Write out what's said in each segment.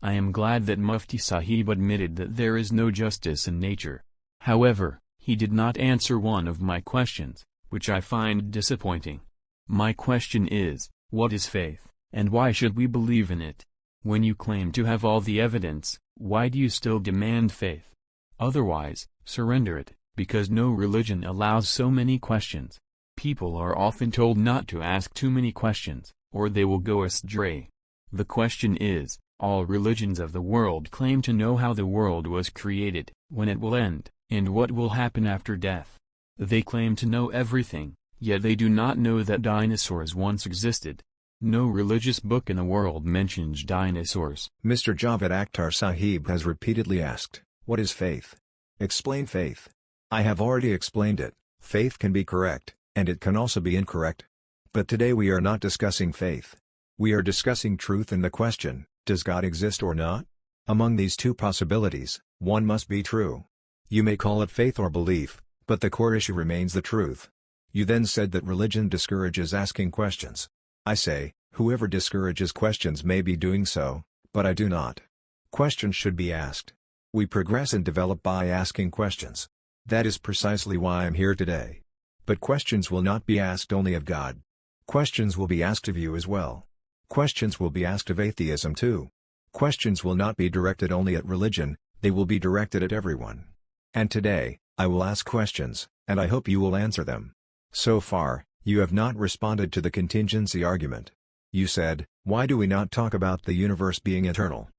I am glad that Mufti Sahib admitted that there is no justice in nature. However, he did not answer one of my questions, which I find disappointing. My question is, what is faith, and why should we believe in it? When you claim to have all the evidence, why do you still demand faith? Otherwise, surrender it, because no religion allows so many questions. People are often told not to ask too many questions, or they will go astray. The question is, all religions of the world claim to know how the world was created, when it will end, and what will happen after death. They claim to know everything, yet they do not know that dinosaurs once existed. No religious book in the world mentions dinosaurs. Mr. Javed Akhtar Sahib has repeatedly asked, what is faith? Explain faith. I have already explained it. Faith can be correct, and it can also be incorrect. But today we are not discussing faith. We are discussing truth and the question, does God exist or not? Among these two possibilities, one must be true. You may call it faith or belief, but the core issue remains the truth. You then said that religion discourages asking questions. I say, whoever discourages questions may be doing so, but I do not. Questions should be asked. We progress and develop by asking questions. That is precisely why I am here today. But questions will not be asked only of God. Questions will be asked of you as well. Questions will be asked of atheism too. Questions will not be directed only at religion, they will be directed at everyone. And today, I will ask questions, and I hope you will answer them. So far, you have not responded to the contingency argument. You said, why do we not talk about the universe being eternal?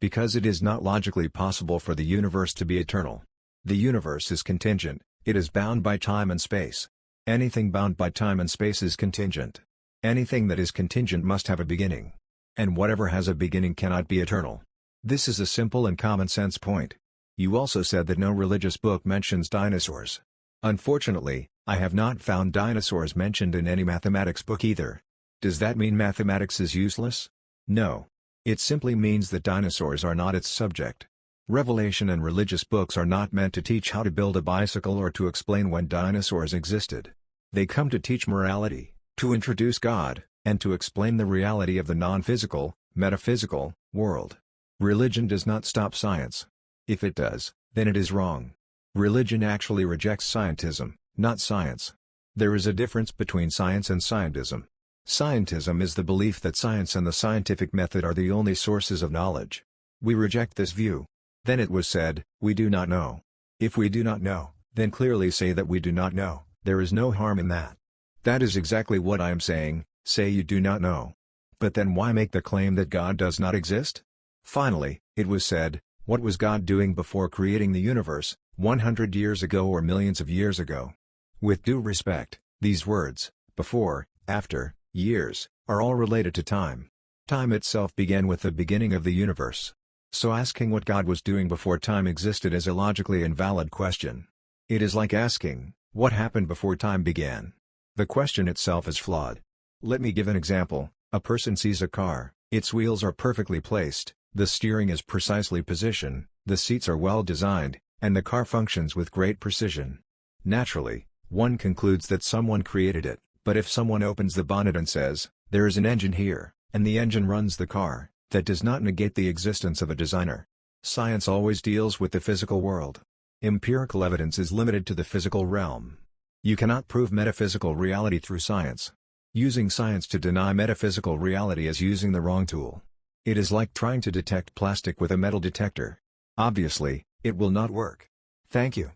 Because it is not logically possible for the universe to be eternal. The universe is contingent, it is bound by time and space. Anything bound by time and space is contingent. Anything that is contingent must have a beginning. And whatever has a beginning cannot be eternal. This is a simple and common sense point. You also said that no religious book mentions dinosaurs. Unfortunately, I have not found dinosaurs mentioned in any mathematics book either. Does that mean mathematics is useless? No. It simply means that dinosaurs are not its subject. Revelation and religious books are not meant to teach how to build a bicycle or to explain when dinosaurs existed. They come to teach morality, to introduce God, and to explain the reality of the non-physical, metaphysical, world. Religion does not stop science. If it does, then it is wrong. Religion actually rejects scientism, not science. There is a difference between science and scientism. Scientism is the belief that science and the scientific method are the only sources of knowledge. We reject this view. Then it was said, we do not know. If we do not know, then clearly say that we do not know, there is no harm in that. That is exactly what I am saying, say you do not know. But then why make the claim that God does not exist? Finally, it was said, what was God doing before creating the universe, 100 years ago or millions of years ago? With due respect, these words, before, after, years, are all related to time. Time itself began with the beginning of the universe. So asking what God was doing before time existed is a logically invalid question. It is like asking, what happened before time began? The question itself is flawed. Let me give an example. A person sees a car, its wheels are perfectly placed, the steering is precisely positioned, the seats are well designed, and the car functions with great precision. Naturally, one concludes that someone created it, but if someone opens the bonnet and says, there is an engine here, and the engine runs the car, that does not negate the existence of a designer. Science always deals with the physical world. Empirical evidence is limited to the physical realm. You cannot prove metaphysical reality through science. Using science to deny metaphysical reality is using the wrong tool. It is like trying to detect plastic with a metal detector. Obviously, it will not work. Thank you.